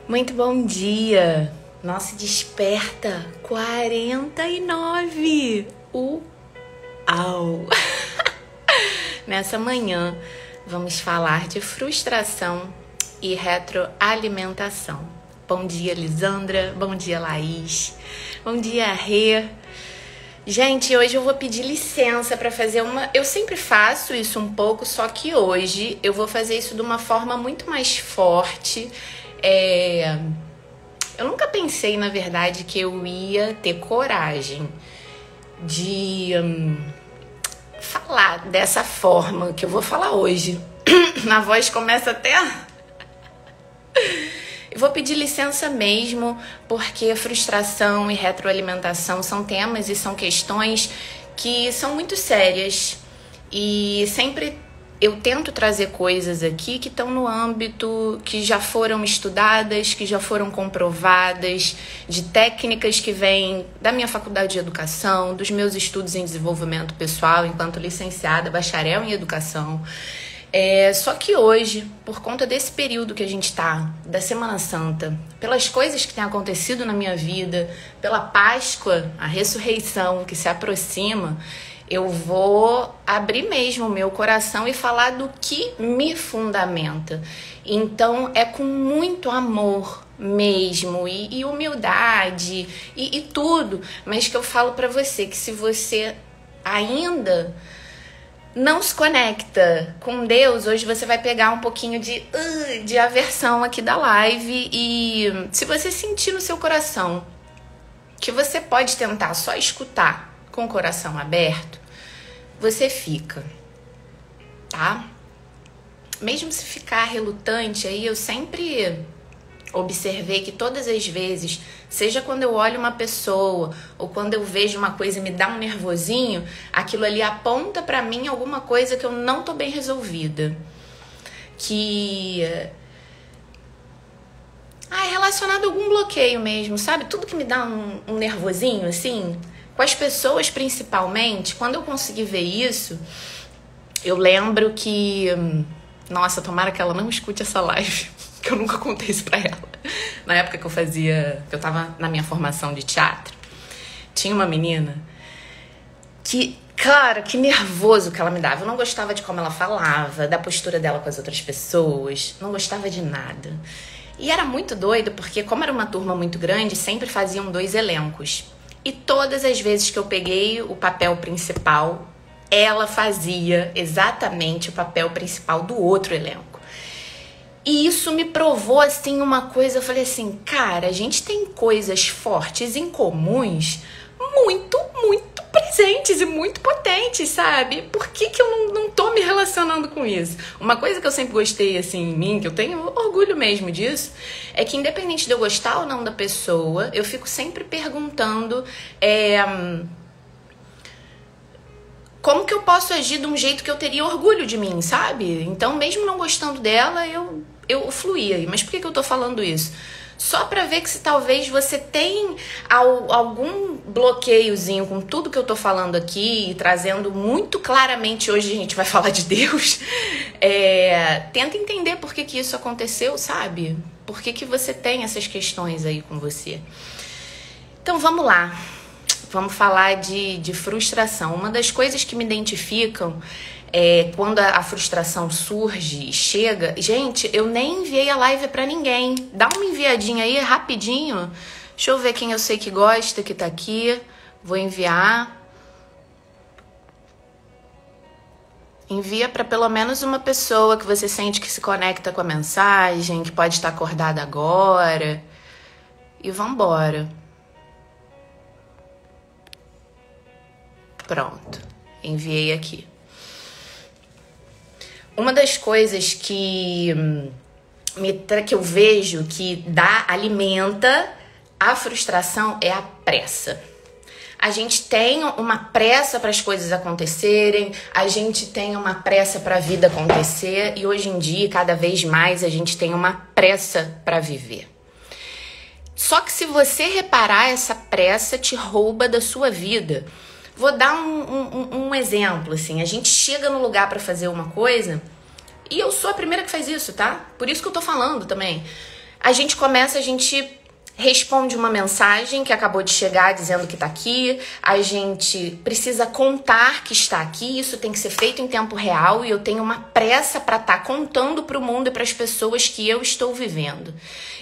Muito bom dia! Nossa, desperta! 49! Uau! Nessa manhã vamos falar de frustração e retroalimentação. Bom dia, Lisandra. Bom dia, Laís. Bom dia, Rê. Gente, hoje eu vou pedir licença para fazer uma... Eu sempre faço isso um pouco, só que hoje eu vou fazer isso de uma forma muito mais forte. Eu nunca pensei, na verdade, que eu ia ter coragem de falar dessa forma que eu vou falar hoje. A voz começa até... Eu vou pedir licença mesmo, porque frustração e retroalimentação são temas e são questões que são muito sérias. E sempre eu tento trazer coisas aqui que estão no âmbito, que já foram estudadas, que já foram comprovadas, de técnicas que vêm da minha faculdade de educação, dos meus estudos em desenvolvimento pessoal, enquanto licenciada, bacharel em educação. Só que hoje, por conta desse período que a gente tá, da Semana Santa, pelas coisas que têm acontecido na minha vida, pela Páscoa, a ressurreição que se aproxima, eu vou abrir mesmo o meu coração e falar do que me fundamenta. Então, é com muito amor mesmo, e humildade, e tudo, mas que eu falo pra você que se você ainda não se conecta com Deus, hoje você vai pegar um pouquinho de aversão aqui da live. E se você sentir no seu coração que você pode tentar só escutar com o coração aberto, você fica, tá? Mesmo se ficar relutante, aí eu sempre observei que todas as vezes, seja quando eu olho uma pessoa ou quando eu vejo uma coisa e me dá um nervosinho, aquilo ali aponta pra mim alguma coisa que eu não tô bem resolvida. Que é relacionado a algum bloqueio mesmo, sabe? Tudo que me dá um nervosinho, assim, com as pessoas principalmente, quando eu consegui ver isso, eu lembro que... Nossa, tomara que ela não escute essa live, que eu nunca contei isso pra ela. Na época que eu tava na minha formação de teatro, tinha uma menina que, cara, que nervoso que ela me dava. Eu não gostava de como ela falava, da postura dela com as outras pessoas, não gostava de nada. E era muito doido, porque como era uma turma muito grande, sempre faziam 2 elencos. E todas as vezes que eu peguei o papel principal, ela fazia exatamente o papel principal do outro elenco. E isso me provou, assim, uma coisa. Eu falei assim, cara, a gente tem coisas fortes em comuns muito presentes e muito potentes, sabe? Por que eu não tô me relacionando com isso? Uma coisa que eu sempre gostei, assim, em mim, que eu tenho orgulho mesmo disso, é que independente de eu gostar ou não da pessoa, eu fico sempre perguntando... como que eu posso agir de um jeito que eu teria orgulho de mim, sabe? Então, mesmo não gostando dela, eu fluía. Mas por que eu tô falando isso? Só pra ver que se talvez você tem algum bloqueiozinho com tudo que eu tô falando aqui, trazendo muito claramente, hoje a gente vai falar de Deus, tenta entender por que isso aconteceu, sabe? Por que você tem essas questões aí com você. Então, vamos lá. Vamos falar de frustração. Uma das coisas que me identificam é quando a frustração surge e chega... Gente, eu nem enviei a live pra ninguém. Dá uma enviadinha aí, rapidinho. Deixa eu ver quem eu sei que gosta, que tá aqui. Vou enviar. Envia pra pelo menos uma pessoa que você sente que se conecta com a mensagem, que pode estar acordada agora. E vambora. Pronto, enviei aqui. Uma das coisas que eu vejo que alimenta a frustração é a pressa. A gente tem uma pressa para as coisas acontecerem, a gente tem uma pressa para a vida acontecer e hoje em dia, cada vez mais, a gente tem uma pressa para viver. Só que se você reparar, essa pressa te rouba da sua vida. Vou dar um exemplo, assim. A gente chega no lugar pra fazer uma coisa, e eu sou a primeira que faz isso, tá? Por isso que eu tô falando também. a gente responde uma mensagem que acabou de chegar dizendo que está aqui, a gente precisa contar que está aqui, isso tem que ser feito em tempo real e eu tenho uma pressa para estar contando para o mundo e para as pessoas que eu estou vivendo.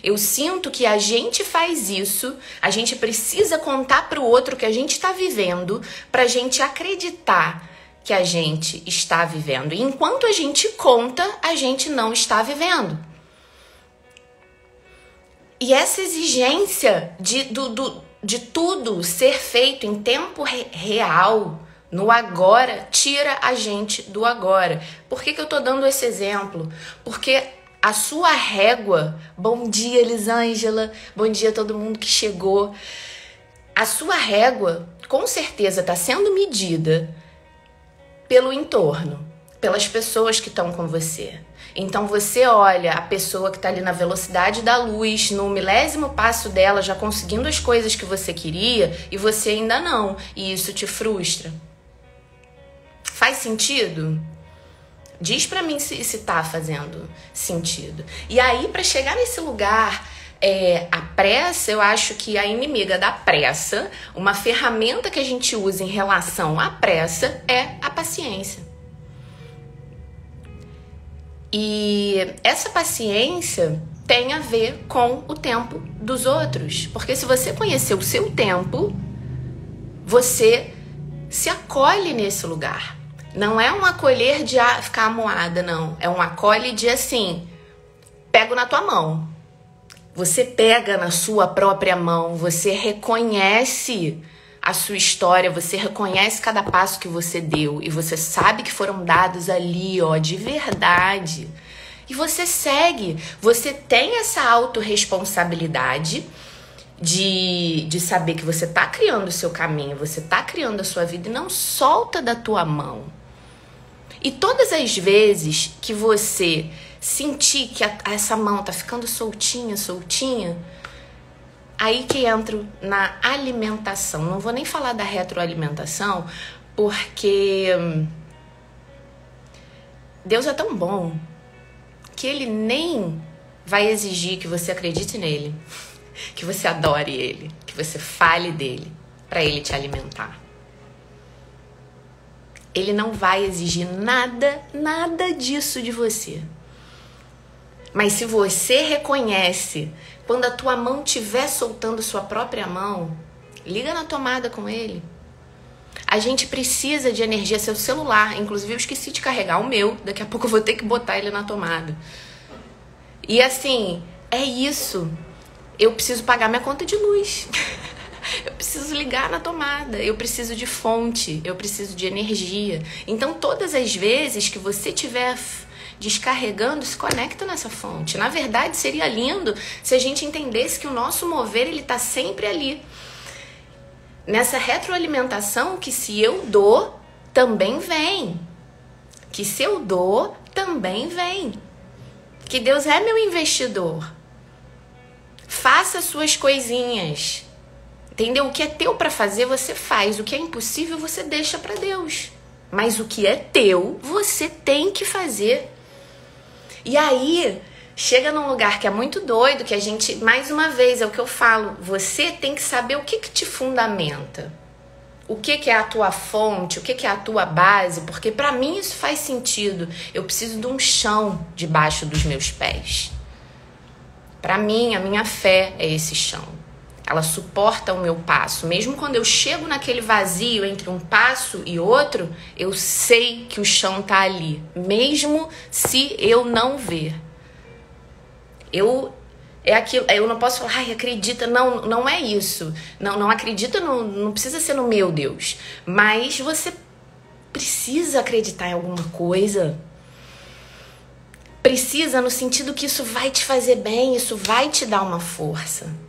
Eu sinto que a gente faz isso, a gente precisa contar para o outro que a gente está vivendo para a gente acreditar que a gente está vivendo. E enquanto a gente conta, a gente não está vivendo. E essa exigência de tudo ser feito em tempo real, no agora, tira a gente do agora. Por que eu tô dando esse exemplo? Porque a sua régua, bom dia Elisângela, bom dia a todo mundo que chegou. A sua régua, com certeza, está sendo medida pelo entorno, pelas pessoas que estão com você. Então você olha a pessoa que está ali na velocidade da luz, no milésimo passo dela, já conseguindo as coisas que você queria, e você ainda não. E isso te frustra. Faz sentido? Diz pra mim se tá fazendo sentido. E aí, para chegar nesse lugar, a pressa, eu acho que a inimiga da pressa, uma ferramenta que a gente usa em relação à pressa, é a paciência. E essa paciência tem a ver com o tempo dos outros. Porque se você conhecer o seu tempo, você se acolhe nesse lugar. Não é um acolher de ficar amuada, não. É um acolhe de assim, pego na tua mão. Você pega na sua própria mão, você reconhece a sua história, você reconhece cada passo que você deu e você sabe que foram dados ali, ó, de verdade. E você segue, você tem essa autorresponsabilidade de saber que você tá criando o seu caminho, você tá criando a sua vida e não solta da tua mão. E todas as vezes que você sentir que essa mão tá ficando soltinha, aí que entro na alimentação. Não vou nem falar da retroalimentação, porque Deus é tão bom que Ele nem vai exigir que você acredite nele, que você adore Ele, que você fale dele, para Ele te alimentar. Ele não vai exigir nada disso de você. Mas se você reconhece, quando a tua mão estiver soltando sua própria mão, liga na tomada com ele. A gente precisa de energia, seu celular. Inclusive eu esqueci de carregar o meu, daqui a pouco eu vou ter que botar ele na tomada. E assim, é isso. Eu preciso pagar minha conta de luz. Eu preciso ligar na tomada, eu preciso de fonte, eu preciso de energia. Então todas as vezes que você tiver descarregando, se conecta nessa fonte. Na verdade, seria lindo se a gente entendesse que o nosso mover, ele tá sempre ali. Nessa retroalimentação, que se eu dou, também vem. Que se eu dou, também vem. Que Deus é meu investidor. Faça suas coisinhas. Entendeu? O que é teu pra fazer, você faz. O que é impossível, você deixa pra Deus. Mas o que é teu, você tem que fazer. E aí, chega num lugar que é muito doido, que a gente, mais uma vez, é o que eu falo, você tem que saber o que te fundamenta. O que é a tua fonte, o que é a tua base, porque pra mim isso faz sentido. Eu preciso de um chão debaixo dos meus pés. Pra mim, a minha fé é esse chão. Ela suporta o meu passo. Mesmo quando eu chego naquele vazio entre um passo e outro, eu sei que o chão tá ali. Mesmo se eu não ver. Eu não posso falar, ai, acredita. Não é isso. Não acredita, não precisa ser no meu Deus. Mas você precisa acreditar em alguma coisa. Precisa no sentido que isso vai te fazer bem, isso vai te dar uma força.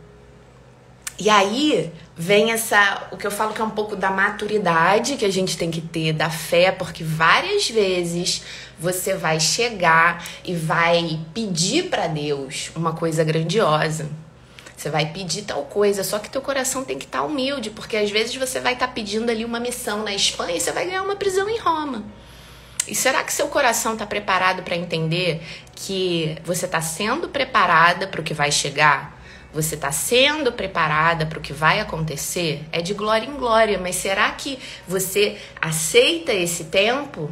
E aí vem o que eu falo que é um pouco da maturidade que a gente tem que ter, da fé, porque várias vezes você vai chegar e vai pedir para Deus uma coisa grandiosa. Você vai pedir tal coisa, só que teu coração tem que estar humilde, porque às vezes você vai estar pedindo ali uma missão na Espanha e você vai ganhar uma prisão em Roma. E será que seu coração está preparado para entender que você está sendo preparada para o que vai chegar? Você está sendo preparada para o que vai acontecer? É de glória em glória, mas será que você aceita esse tempo?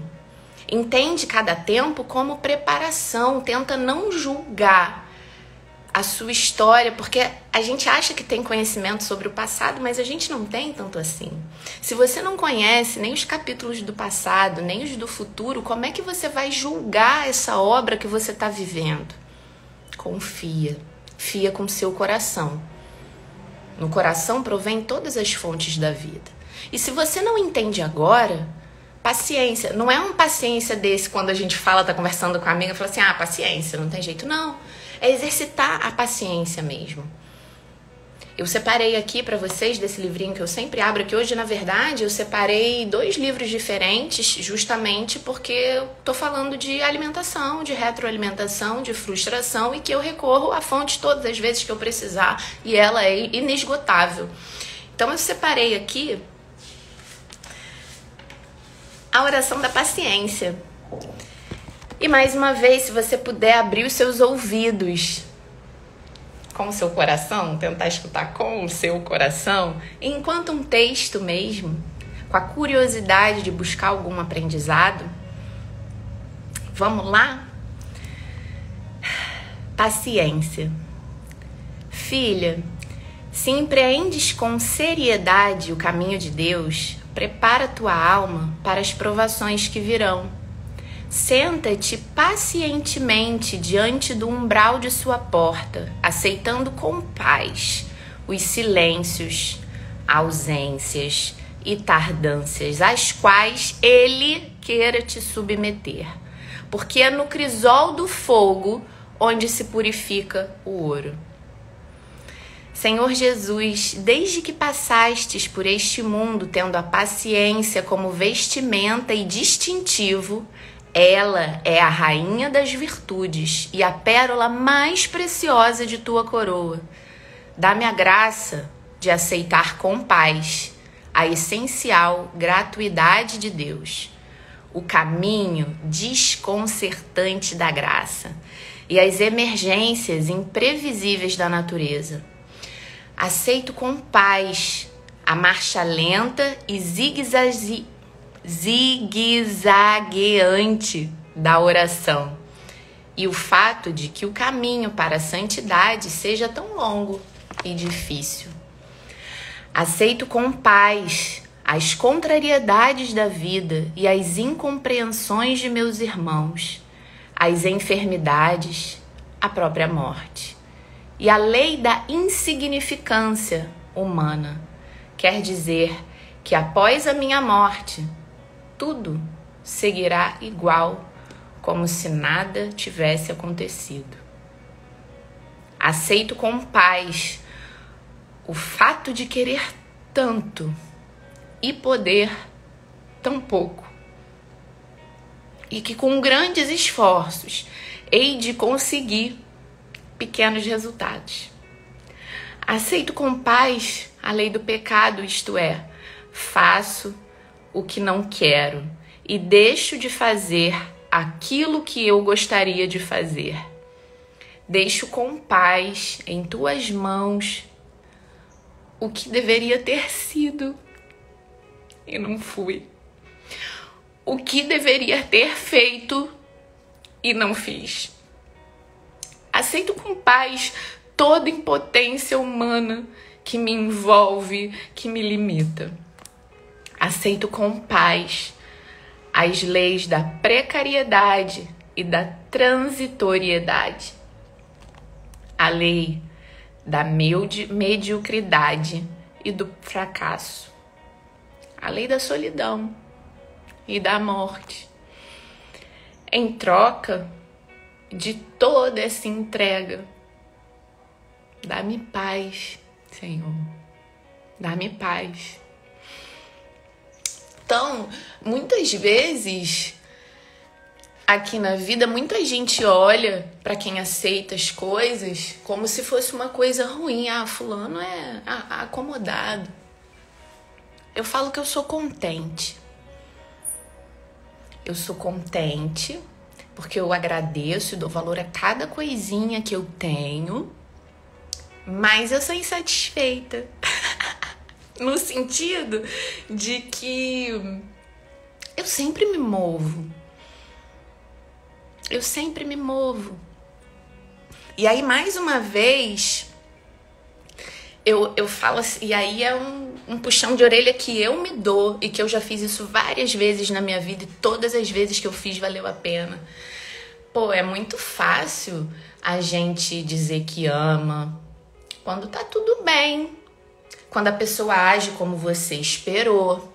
Entende cada tempo como preparação, tenta não julgar a sua história, porque a gente acha que tem conhecimento sobre o passado, mas a gente não tem tanto assim. Se você não conhece nem os capítulos do passado, nem os do futuro, como é que você vai julgar essa obra que você está vivendo? Confia. Fia com seu coração. No coração provém todas as fontes da vida. E se você não entende agora, paciência. Não é uma paciência desse quando a gente tá conversando com a amiga, fala assim, paciência, não tem jeito. Não. É exercitar a paciência mesmo. Eu separei aqui para vocês desse livrinho que eu sempre abro, que hoje, na verdade, eu separei 2 livros diferentes, justamente porque eu tô falando de alimentação, de retroalimentação, de frustração, e que eu recorro à fonte todas as vezes que eu precisar, e ela é inesgotável. Então eu separei aqui a oração da paciência. E mais uma vez, se você puder abrir os seus ouvidos com o seu coração, tentar escutar com o seu coração, enquanto um texto mesmo, com a curiosidade de buscar algum aprendizado. Vamos lá? Paciência. Filha, se empreendes com seriedade o caminho de Deus, prepara tua alma para as provações que virão. Senta-te pacientemente diante do umbral de sua porta, aceitando com paz os silêncios, ausências e tardâncias às quais ele queira te submeter. Porque é no crisol do fogo onde se purifica o ouro. Senhor Jesus, desde que passastes por este mundo tendo a paciência como vestimenta e distintivo, ela é a rainha das virtudes e a pérola mais preciosa de tua coroa. Dá-me a graça de aceitar com paz a essencial gratuidade de Deus, o caminho desconcertante da graça e as emergências imprevisíveis da natureza. Aceito com paz a marcha lenta e zigue-zagueante da oração e o fato de que o caminho para a santidade seja tão longo e difícil. Aceito com paz as contrariedades da vida e as incompreensões de meus irmãos, as enfermidades, a própria morte. E a lei da insignificância humana quer dizer que após a minha morte, tudo seguirá igual, como se nada tivesse acontecido. Aceito com paz o fato de querer tanto e poder tão pouco, e que com grandes esforços hei de conseguir pequenos resultados. Aceito com paz a lei do pecado, isto é, faço o que não quero e deixo de fazer aquilo que eu gostaria de fazer. Deixo com paz em tuas mãos o que deveria ter sido e não fui. O que deveria ter feito e não fiz. Aceito com paz toda impotência humana que me envolve, que me limita. Aceito com paz as leis da precariedade e da transitoriedade. A lei da mediocridade e do fracasso. A lei da solidão e da morte. Em troca de toda essa entrega, dá-me paz, Senhor. Dá-me paz. Então, muitas vezes, aqui na vida, muita gente olha para quem aceita as coisas como se fosse uma coisa ruim. Fulano é acomodado. Eu falo que eu sou contente. eu sou contente, porque eu agradeço e dou valor a cada coisinha que eu tenho, mas eu sou insatisfeita. No sentido de que eu sempre me movo. Eu sempre me movo. E aí, mais uma vez, eu falo assim, e aí é um puxão de orelha que eu me dou, e que eu já fiz isso várias vezes na minha vida, e todas as vezes que eu fiz valeu a pena. Pô, é muito fácil a gente dizer que ama quando tá tudo bem, quando a pessoa age como você esperou.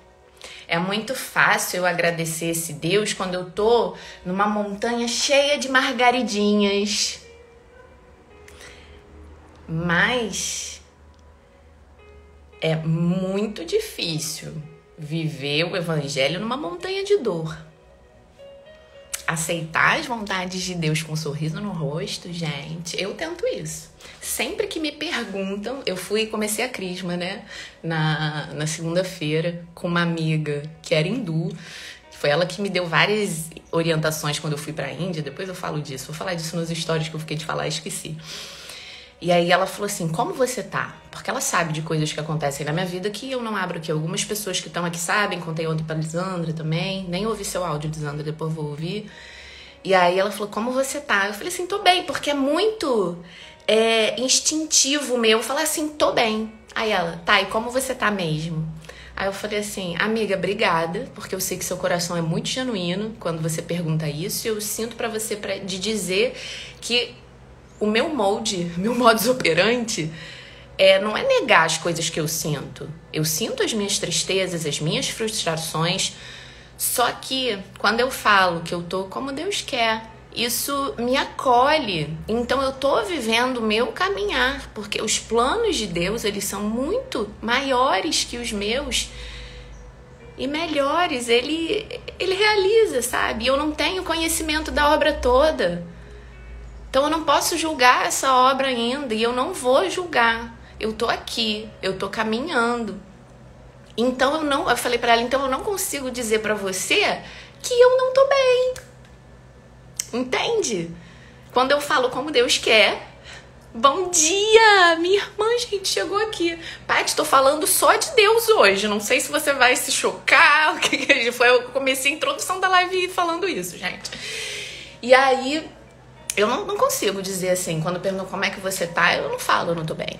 É muito fácil eu agradecer esse Deus quando eu tô numa montanha cheia de margaridinhas. Mas é muito difícil viver o evangelho numa montanha de dor. Aceitar as vontades de Deus com um sorriso no rosto, gente, eu tento isso. Sempre que me perguntam, comecei a crisma, né, na segunda-feira, com uma amiga que era hindu. Foi ela que me deu várias orientações quando eu fui pra Índia. Depois eu falo disso, vou falar disso nos stories que eu fiquei de falar e esqueci. E aí ela falou assim, como você tá? Porque ela sabe de coisas que acontecem na minha vida que eu não abro aqui. Algumas pessoas que estão aqui sabem, contei ontem pra Lisandra também. Nem ouvi seu áudio, Lisandra, depois vou ouvir. E aí ela falou, como você tá? Eu falei assim, tô bem, porque é muito instintivo meu falar assim, tô bem. Aí ela, tá, e como você tá mesmo? Aí eu falei assim, amiga, obrigada, porque eu sei que seu coração é muito genuíno quando você pergunta isso. E eu sinto pra você de dizer que o meu modus operandi, não é negar as coisas que eu sinto. Eu sinto as minhas tristezas, as minhas frustrações. Só que quando eu falo que eu tô como Deus quer, isso me acolhe. Então eu tô vivendo o meu caminhar, porque os planos de Deus, eles são muito maiores que os meus e melhores. Ele realiza, sabe? Eu não tenho conhecimento da obra toda. Então eu não posso julgar essa obra ainda, e eu não vou julgar. Eu tô aqui, eu tô caminhando. Então eu falei pra ela, então eu não consigo dizer pra você que eu não tô bem. Entende? Quando eu falo como Deus quer, bom dia, minha irmã, gente, chegou aqui. Paty, tô falando só de Deus hoje, não sei se você vai se chocar, o que foi, eu comecei a introdução da live falando isso, gente. E aí, eu não consigo dizer assim, quando perguntam como é que você tá, eu não falo, eu não tô bem.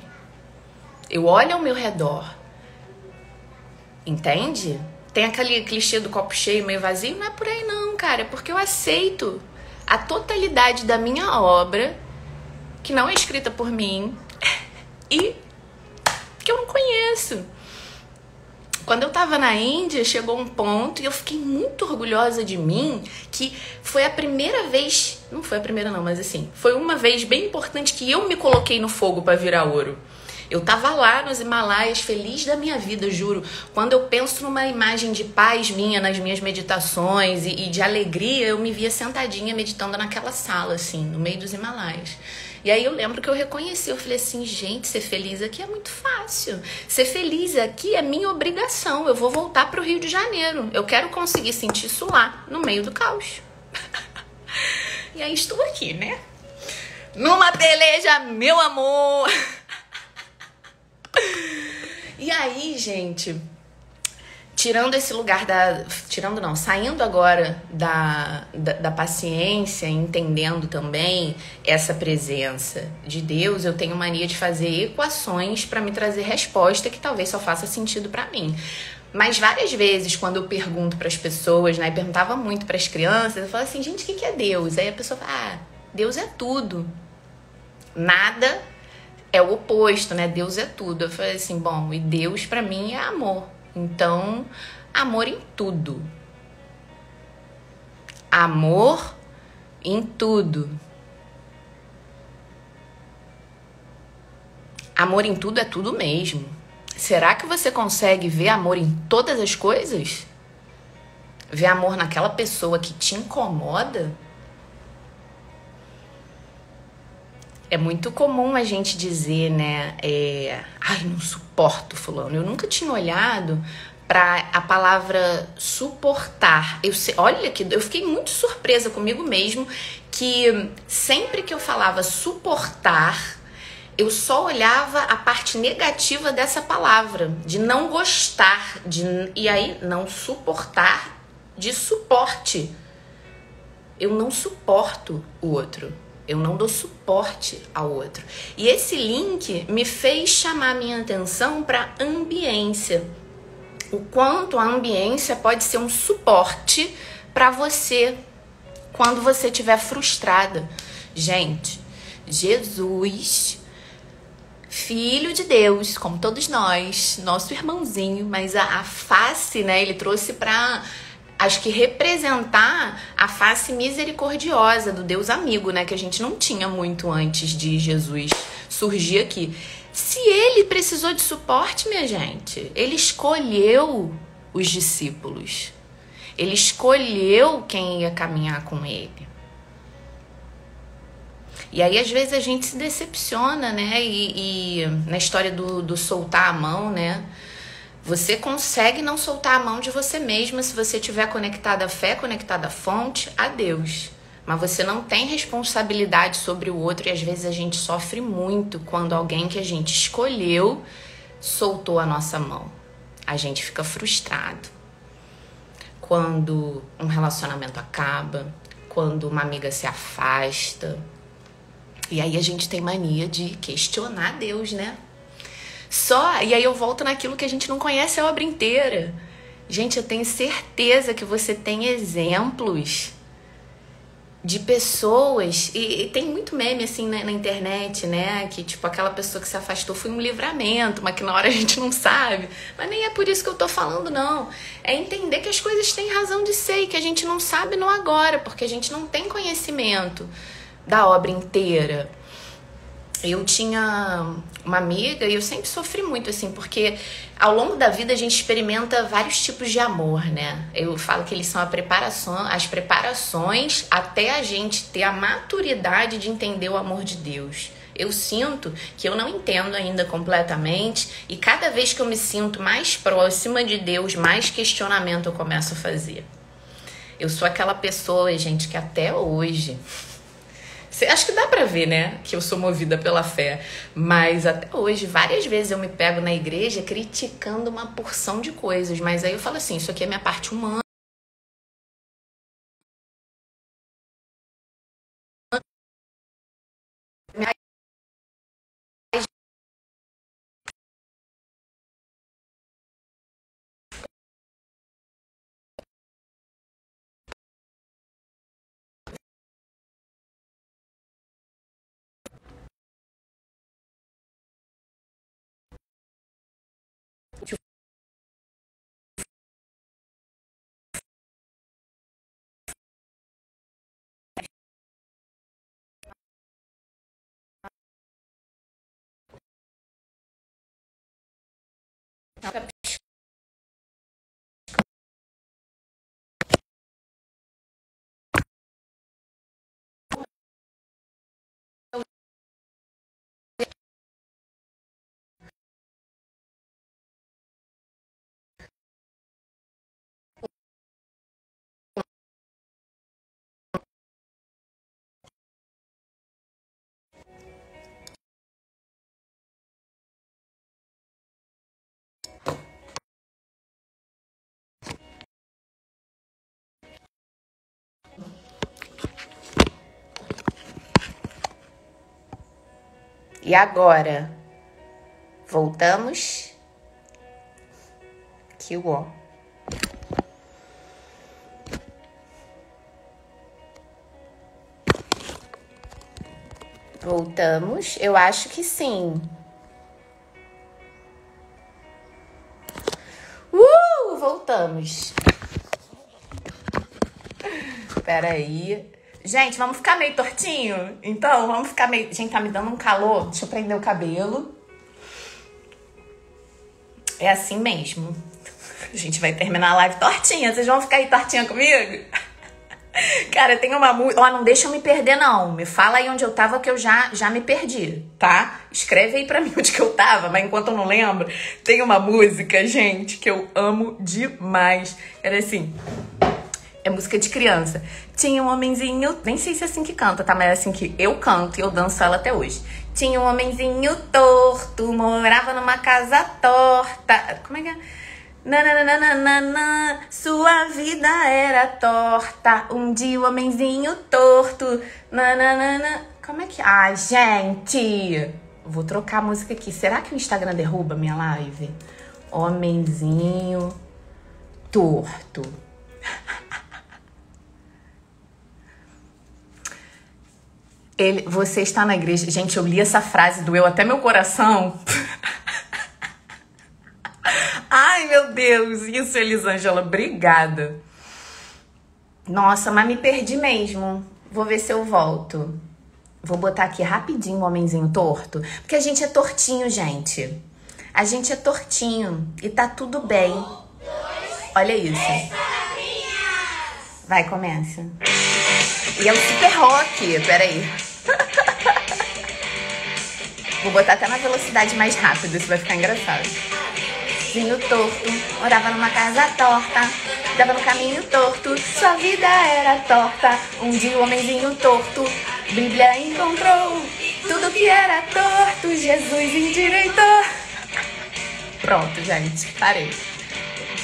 Eu olho ao meu redor, entende? Tem aquele clichê do copo cheio, meio vazio, não é por aí não, cara, é porque eu aceito a totalidade da minha obra, que não é escrita por mim, e que eu não conheço. Quando eu tava na Índia, chegou um ponto e eu fiquei muito orgulhosa de mim, que foi a primeira vez, não foi a primeira não, mas assim, foi uma vez bem importante que eu me coloquei no fogo pra virar ouro. Eu tava lá nos Himalaias, feliz da minha vida, juro. Quando eu penso numa imagem de paz minha, nas minhas meditações e de alegria, eu me via sentadinha meditando naquela sala, assim, no meio dos Himalaias. E aí eu lembro que eu reconheci, eu falei assim, gente, ser feliz aqui é muito fácil. Ser feliz aqui é minha obrigação. Eu vou voltar pro Rio de Janeiro. Eu quero conseguir sentir isso lá, no meio do caos. E aí estou aqui, né? Numa peleja, meu amor! E aí, gente, saindo agora da paciência, entendendo também essa presença de Deus, eu tenho mania de fazer equações para me trazer resposta que talvez só faça sentido para mim. Mas várias vezes, quando eu pergunto para as pessoas, né, e perguntava muito para as crianças, eu falo assim, gente, o que é Deus? Aí a pessoa fala, Deus é tudo. Nada é o oposto, né? Deus é tudo. Eu falei assim, bom, e Deus para mim é amor. Então, amor em tudo. Amor em tudo. Amor em tudo é tudo mesmo. Será que você consegue ver amor em todas as coisas? Ver amor naquela pessoa que te incomoda? É muito comum a gente dizer, né? Ai, não suporto fulano. Eu nunca tinha olhado para a palavra suportar. Olha que eu fiquei muito surpresa comigo mesmo, que sempre que eu falava suportar, eu só olhava a parte negativa dessa palavra, de não gostar, e aí não suportar, de suporte. Eu não suporto o outro. Eu não dou suporte ao outro. E esse link me fez chamar minha atenção para a ambiência. O quanto a ambiência pode ser um suporte para você quando você estiver frustrada. Gente, Jesus, Filho de Deus, como todos nós, nosso irmãozinho, mas a face, né, ele trouxe para, acho que, representar a face misericordiosa do Deus amigo, né, que a gente não tinha muito antes de Jesus surgir aqui. Se ele precisou de suporte, minha gente, ele escolheu os discípulos. Ele escolheu quem ia caminhar com ele. E aí, às vezes, a gente se decepciona, né? E na história do soltar a mão, né? Você consegue não soltar a mão de você mesma se você estiver conectada à fé, conectada à fonte, a Deus. Mas você não tem responsabilidade sobre o outro e às vezes a gente sofre muito quando alguém que a gente escolheu soltou a nossa mão. A gente fica frustrado. Quando um relacionamento acaba, quando uma amiga se afasta. E aí a gente tem mania de questionar Deus, né? E aí eu volto naquilo que a gente não conhece a obra inteira. Gente, eu tenho certeza que você tem exemplos de pessoas, e tem muito meme assim na internet, né, que tipo, aquela pessoa que se afastou foi um livramento, mas que na hora a gente não sabe, mas nem é por isso que eu tô falando, não, é entender que as coisas têm razão de ser e que a gente não sabe no agora, porque a gente não tem conhecimento da obra inteira. Eu tinha uma amiga e eu sempre sofri muito, assim, porque ao longo da vida a gente experimenta vários tipos de amor, né? Eu falo que eles são as preparações até a gente ter a maturidade de entender o amor de Deus. Eu sinto que eu não entendo ainda completamente e cada vez que eu me sinto mais próxima de Deus, mais questionamento eu começo a fazer. Eu sou aquela pessoa, gente, que até hoje... Acho que dá pra ver, né, que eu sou movida pela fé, mas até hoje, várias vezes eu me pego na igreja criticando uma porção de coisas, mas aí eu falo assim, isso aqui é minha parte humana. E agora, voltamos aqui o ó. Voltamos, eu acho que sim. Voltamos. Peraí. Gente, vamos ficar meio tortinho? Então, vamos ficar meio... Gente, tá me dando um calor. Deixa eu prender o cabelo. É assim mesmo. A gente vai terminar a live tortinha. Vocês vão ficar aí tortinha comigo? Cara, tem uma música... Ó, não deixa eu me perder, não. Me fala aí onde eu tava, que eu já me perdi, tá? Escreve aí pra mim onde que eu tava, mas enquanto eu não lembro, tem uma música, gente, que eu amo demais. Era assim... É música de criança. Tinha um homenzinho... Nem sei se é assim que canta, tá? Mas é assim que eu canto e eu danço ela até hoje. Tinha um homenzinho torto, morava numa casa torta. Como é que é? Nananana, sua vida era torta. Um dia o homenzinho torto. Nananana. Como é que... Ai, gente. Vou trocar a música aqui. Será que o Instagram derruba minha live? Homenzinho torto. Você está na igreja. Gente, eu li essa frase, doeu até meu coração. Ai, meu Deus. Isso, Elisângela. Obrigada. Nossa, mas me perdi mesmo. Vou ver se eu volto. Vou botar aqui rapidinho o homenzinho torto. Porque a gente é tortinho, gente. A gente é tortinho. E tá tudo bem. Olha isso. Vai, começa. E é um super rock. Peraí. Vou botar até na velocidade mais rápida, isso vai ficar engraçado. Vinho torto, morava numa casa torta, dava no caminho torto, sua vida era torta. Um dia o homenzinho torto, Bíblia encontrou, tudo que era torto, Jesus endireitou. Pronto, gente, parei.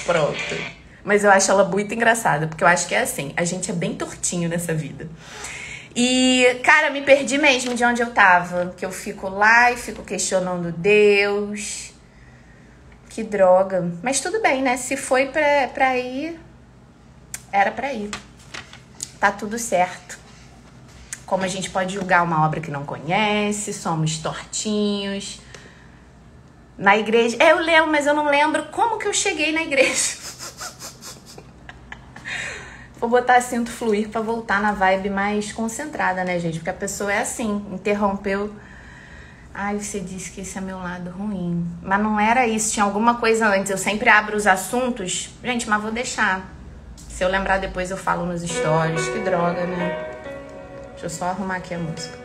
Pronto. Mas eu acho ela muito engraçada, porque eu acho que é assim, a gente é bem tortinho nessa vida. E, cara, me perdi mesmo de onde eu tava. Que eu fico lá e fico questionando Deus. Que droga. Mas tudo bem, né? Se foi pra ir, era pra ir. Tá tudo certo. Como a gente pode julgar uma obra que não conhece, somos tortinhos. Na igreja... eu lembro, mas eu não lembro como que eu cheguei na igreja. Vou botar sinto fluir pra voltar na vibe mais concentrada, né, gente? Porque a pessoa é assim, interrompeu. Ai, você disse que esse é meu lado ruim. Mas não era isso, tinha alguma coisa antes. Eu sempre abro os assuntos. Gente, mas vou deixar. Se eu lembrar depois eu falo nos stories. Que droga, né? Deixa eu só arrumar aqui a música.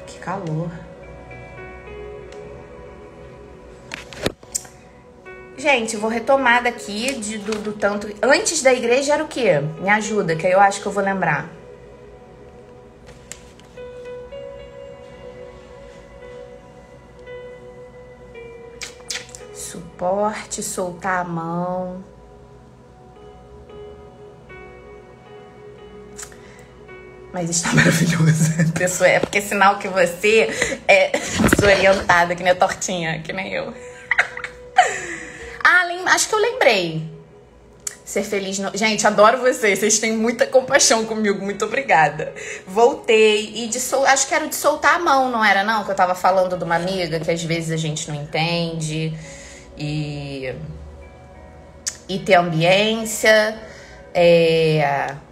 Que calor. Gente, vou retomar daqui do tanto... Antes da igreja era o quê? Me ajuda, que aí eu acho que eu vou lembrar. Suporte, soltar a mão. Mas está maravilhoso. Pessoa, é porque é sinal que você é desorientada, que nem a tortinha, que nem eu. Acho que eu lembrei. Ser feliz... Gente, adoro vocês. Vocês têm muita compaixão comigo. Muito obrigada. Voltei. E acho que era de soltar a mão, não era não? Que eu tava falando de uma amiga que às vezes a gente não entende. E ter ambiência.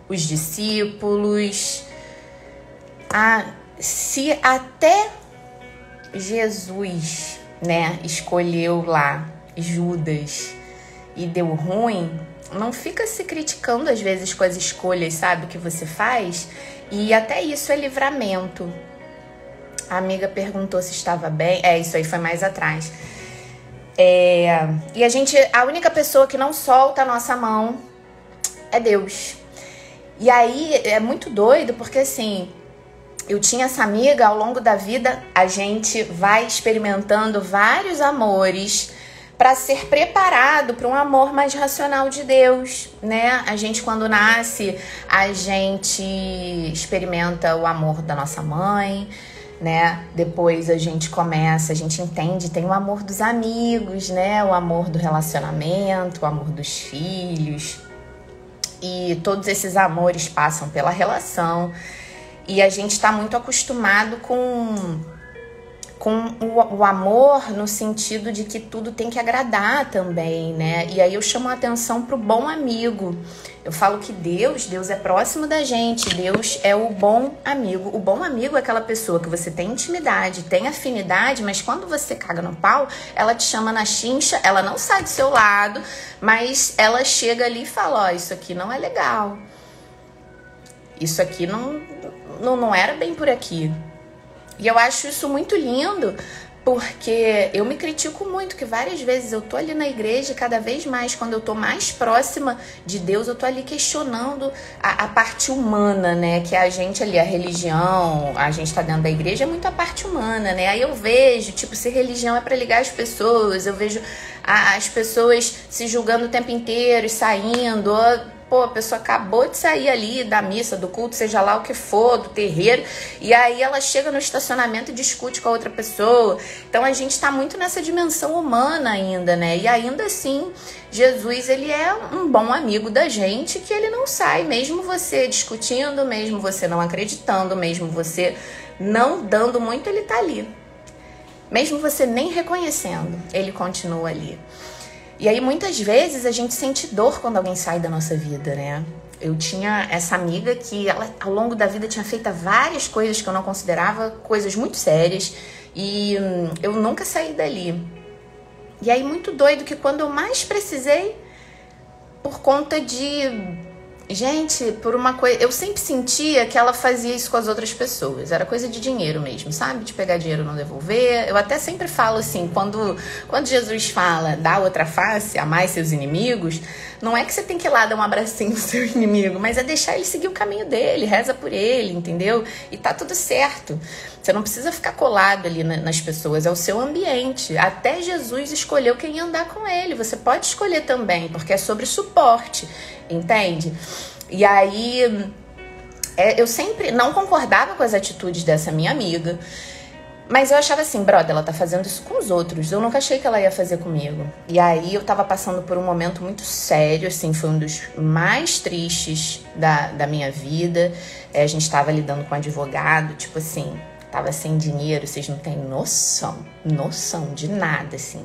Os discípulos. Se até Jesus, né, escolheu lá Judas e deu ruim, não fica se criticando às vezes com as escolhas, sabe, que você faz. E até isso é livramento. A amiga perguntou se estava bem. Isso aí foi mais atrás. E a única pessoa que não solta a nossa mão é Deus. E aí é muito doido, porque assim, eu tinha essa amiga, ao longo da vida a gente vai experimentando vários amores para ser preparado para um amor mais racional de Deus, né? A gente, quando nasce, a gente experimenta o amor da nossa mãe, né? Depois a gente entende, tem o amor dos amigos, né? O amor do relacionamento, o amor dos filhos. E todos esses amores passam pela relação. E a gente está muito acostumado com com o amor no sentido de que tudo tem que agradar também, né? E aí eu chamo a atenção pro bom amigo. Eu falo que Deus é próximo da gente, Deus é o bom amigo. O bom amigo é aquela pessoa que você tem intimidade, tem afinidade, mas quando você caga no pau, ela te chama na chincha, ela não sai do seu lado, mas ela chega ali e fala, ó, isso aqui não é legal. Isso aqui não era bem por aqui. E eu acho isso muito lindo, porque eu me critico muito, que várias vezes eu tô ali na igreja, cada vez mais, quando eu tô mais próxima de Deus, eu tô ali questionando a parte humana, né? Que é a gente ali, a religião, a gente tá dentro da igreja, é muito a parte humana, né? Aí eu vejo, tipo, se religião é pra ligar as pessoas, eu vejo as pessoas se julgando o tempo inteiro e saindo, pô, a pessoa acabou de sair ali da missa, do culto, seja lá o que for, do terreiro, e aí ela chega no estacionamento e discute com a outra pessoa. Então a gente tá muito nessa dimensão humana ainda, né? E ainda assim, Jesus, ele é um bom amigo da gente, que ele não sai, mesmo você discutindo, mesmo você não acreditando, mesmo você não dando muito, ele tá ali. Mesmo você nem reconhecendo, ele continua ali. E aí, muitas vezes, a gente sente dor quando alguém sai da nossa vida, né? Eu tinha essa amiga que, ela, ao longo da vida, tinha feito várias coisas que eu não considerava coisas muito sérias. E eu nunca saí dali. E aí, muito doido que quando eu mais precisei, por conta de... Gente, por uma coisa... Eu sempre sentia que ela fazia isso com as outras pessoas. Era coisa de dinheiro mesmo, sabe? De pegar dinheiro e não devolver. Eu até sempre falo assim, quando Jesus fala, dá outra face, amar seus inimigos, não é que você tem que ir lá dar um abracinho no seu inimigo, mas é deixar ele seguir o caminho dele, reza por ele, entendeu? E tá tudo certo. Você não precisa ficar colado ali nas pessoas, é o seu ambiente. Até Jesus escolheu quem ia andar com ele. Você pode escolher também, porque é sobre suporte, entende? E aí, eu sempre não concordava com as atitudes dessa minha amiga, mas eu achava assim, brother, ela tá fazendo isso com os outros, eu nunca achei que ela ia fazer comigo. E aí eu tava passando por um momento muito sério, assim, foi um dos mais tristes da minha vida. A gente tava lidando com um advogado, tipo assim, tava sem dinheiro, vocês não têm noção de nada, assim.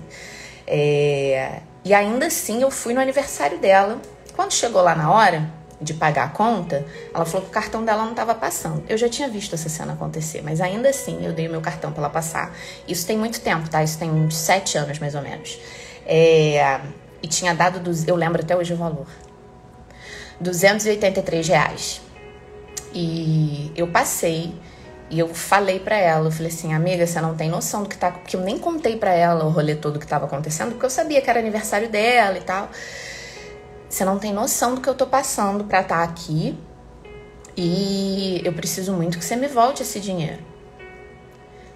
E ainda assim eu fui no aniversário dela. Quando chegou lá na hora de pagar a conta, ela falou que o cartão dela não estava passando. Eu já tinha visto essa cena acontecer, mas ainda assim eu dei o meu cartão para ela passar. Isso tem muito tempo, tá? Isso tem uns 7 anos, mais ou menos. E tinha dado, eu lembro até hoje o valor, R$283. E eu passei e eu falei pra ela, eu falei assim, amiga, você não tem noção do que tá... Porque eu nem contei pra ela o rolê todo que tava acontecendo, porque eu sabia que era aniversário dela e tal. Você não tem noção do que eu tô passando pra estar aqui e eu preciso muito que você me volte esse dinheiro.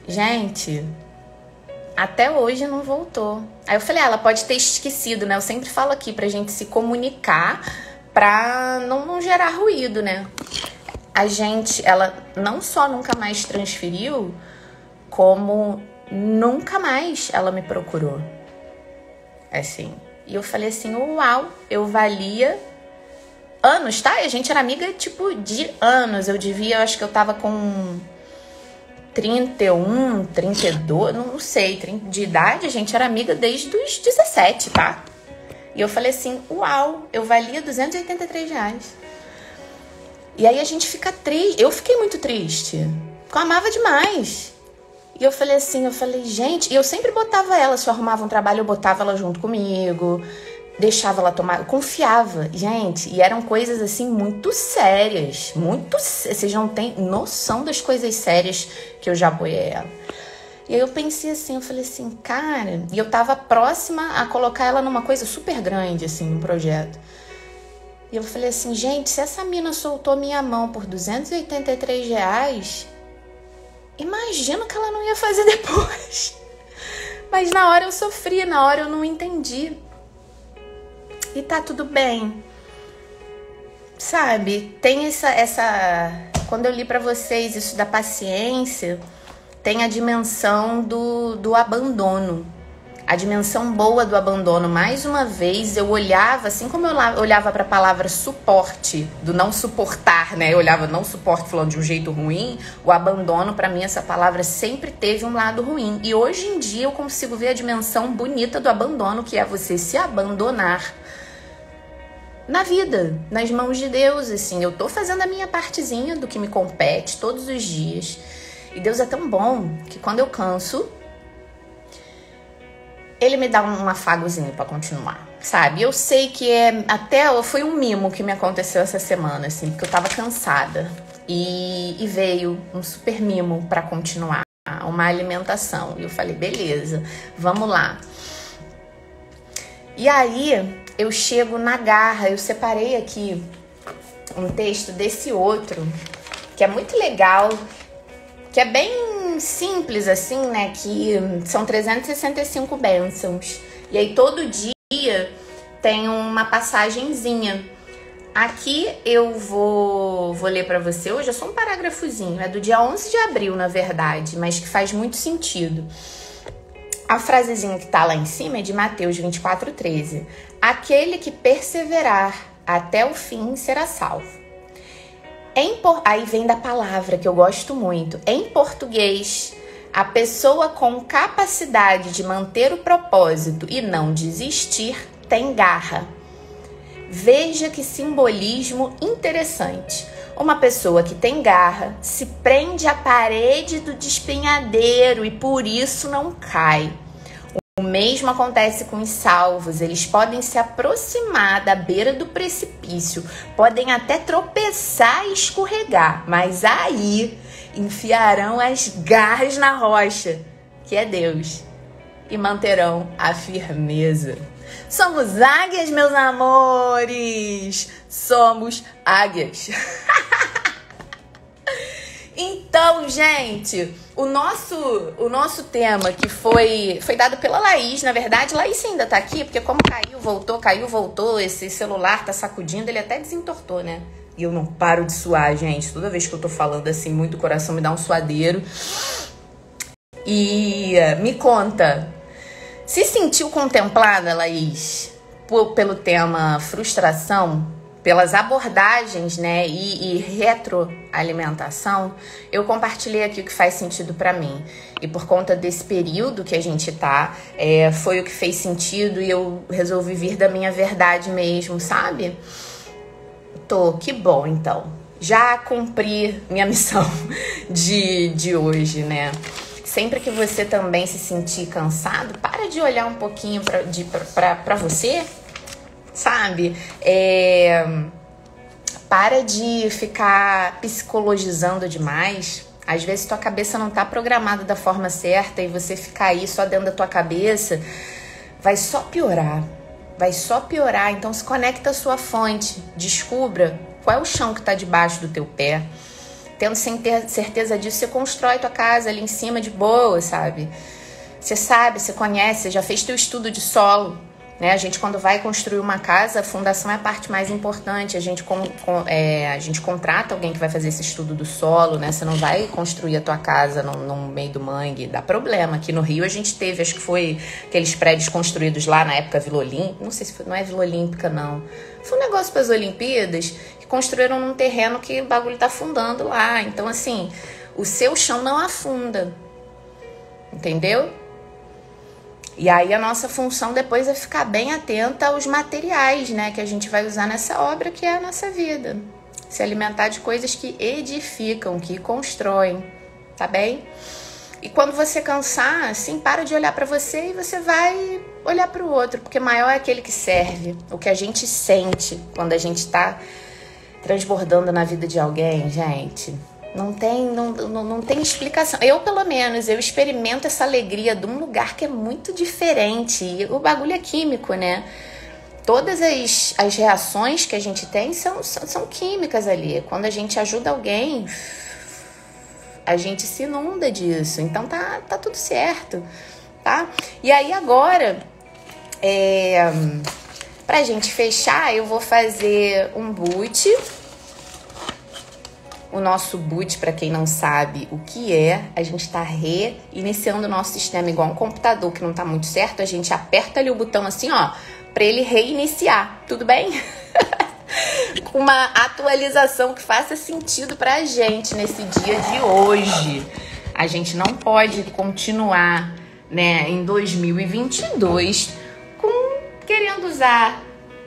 Gente, até hoje não voltou. Aí eu falei, ela pode ter esquecido, né? Eu sempre falo aqui pra gente se comunicar pra não gerar ruído, né? Ela não só nunca mais transferiu, como nunca mais ela me procurou. Assim... E eu falei assim, uau, eu valia anos, tá? E a gente era amiga, tipo, de anos. Eu acho que eu tava com 31, 32, não sei, de idade. A gente era amiga desde os 17, tá? E eu falei assim, uau, eu valia R$283. E aí a gente fica triste. Eu fiquei muito triste, porque eu amava demais. E eu falei assim, gente... E eu sempre botava ela, se eu arrumava um trabalho, eu botava ela junto comigo, deixava ela tomar... Eu confiava, gente. E eram coisas, assim, muito sérias. Vocês não têm noção das coisas sérias que eu já apoiei ela. E aí eu pensei assim, eu falei assim, cara... E eu tava próxima a colocar ela numa coisa super grande, assim, num projeto. E eu falei assim, gente, se essa mina soltou minha mão por R$283... Imagino que ela não ia fazer depois. Mas na hora eu sofri, na hora eu não entendi. E tá tudo bem. Sabe? Tem essa... Quando eu li pra vocês isso da paciência, tem a dimensão do abandono. a dimensão boa do abandono. Mais uma vez eu olhava, assim como eu olhava para a palavra suporte, do não suportar, né? Eu olhava não suporte falando de um jeito ruim, o abandono, para mim, essa palavra sempre teve um lado ruim. E hoje em dia eu consigo ver a dimensão bonita do abandono, que é você se abandonar na vida, nas mãos de Deus, assim. Eu tô fazendo a minha partezinha do que me compete todos os dias. E Deus é tão bom que quando eu canso, Ele me dá um afagozinho pra continuar, sabe? Eu sei que foi um mimo que me aconteceu essa semana, assim, porque eu tava cansada. E veio um super mimo pra continuar, uma alimentação. E eu falei, beleza, vamos lá. E aí, eu chego na garra, eu separei aqui um texto desse outro, que é muito legal, que é bem simples, assim, né? Que são 365 bênçãos. E aí, todo dia tem uma passagenzinha. Aqui eu vou ler pra você hoje, é só um parágrafozinho. É do dia 11 de abril, na verdade, mas que faz muito sentido. A frasezinha que tá lá em cima é de Mateus 24:13. Aquele que perseverar até o fim será salvo. Aí vem da palavra que eu gosto muito. Em português, a pessoa com capacidade de manter o propósito e não desistir tem garra. Veja que simbolismo interessante. Uma pessoa que tem garra se prende à parede do despenhadeiro e por isso não cai. O mesmo acontece com os salvos. Eles podem se aproximar da beira do precipício, podem até tropeçar e escorregar, mas aí enfiarão as garras na rocha, que é Deus, e manterão a firmeza. Somos águias, meus amores! Somos águias! Então, gente, o nosso tema que foi dado pela Laís, na verdade, Laís ainda tá aqui, porque como caiu, voltou, esse celular tá sacudindo, ele até desentortou, né? E eu não paro de suar, gente. Toda vez que eu tô falando assim, muito, o coração me dá um suadeiro. E me conta, se sentiu contemplada, Laís, pelo tema frustração? Pelas abordagens, né, e retroalimentação, eu compartilhei aqui o que faz sentido pra mim. E por conta desse período que a gente tá, foi o que fez sentido e eu resolvi vir da minha verdade mesmo, sabe? Que bom, então. Já cumpri minha missão de hoje, né? Sempre que você também se sentir cansado, para de olhar um pouquinho pra você, sabe? Para de ficar psicologizando demais. Às vezes tua cabeça não tá programada da forma certa e você ficar aí só dentro da tua cabeça vai só piorar. Então se conecta à sua fonte, descubra qual é o chão que tá debaixo do teu pé. Tendo certeza disso, você constrói tua casa ali em cima de boa, sabe? Você sabe, você conhece, você já fez teu estudo de solo, né? A gente, quando vai construir uma casa, a fundação é a parte mais importante. A gente contrata alguém que vai fazer esse estudo do solo, né? Você não vai construir a tua casa no meio do mangue. Dá problema. Aqui no Rio a gente teve, acho que foi aqueles prédios construídos lá na época Vila Olímpica. Não sei se foi, não é Vila Olímpica, não. Foi um negócio para as Olimpíadas que construíram num terreno que o bagulho tá afundando lá. Então, assim, o seu chão não afunda. Entendeu? E aí a nossa função depois é ficar bem atenta aos materiais, né, que a gente vai usar nessa obra que é a nossa vida. Se alimentar de coisas que edificam, que constroem, tá bem? E quando você cansar, assim, para de olhar pra você e você vai olhar pro outro, porque maior é aquele que serve. O que a gente sente quando a gente tá transbordando na vida de alguém, gente, não tem explicação. Eu, pelo menos, eu experimento essa alegria de um lugar que é muito diferente. E o bagulho é químico, né? Todas as reações que a gente tem são químicas ali. Quando a gente ajuda alguém, a gente se inunda disso. Então tá tudo certo, tá? E aí agora, pra gente fechar, eu vou fazer um boot. O nosso boot, para quem não sabe o que é, a gente está reiniciando o nosso sistema igual um computador que não está muito certo. A gente aperta ali o botão assim, ó, para ele reiniciar. Tudo bem? Com uma atualização que faça sentido para a gente nesse dia de hoje. A gente não pode continuar, né, em 2022 querendo usar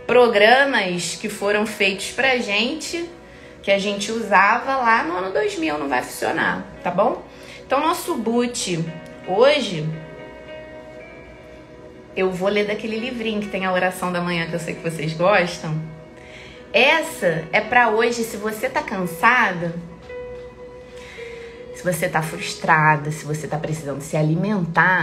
programas que foram feitos pra gente, que a gente usava lá no ano 2000, não vai funcionar, tá bom? Então, nosso boot hoje, eu vou ler daquele livrinho que tem a oração da manhã, que eu sei que vocês gostam. Essa é pra hoje, se você tá cansada, se você tá frustrada, se você tá precisando se alimentar,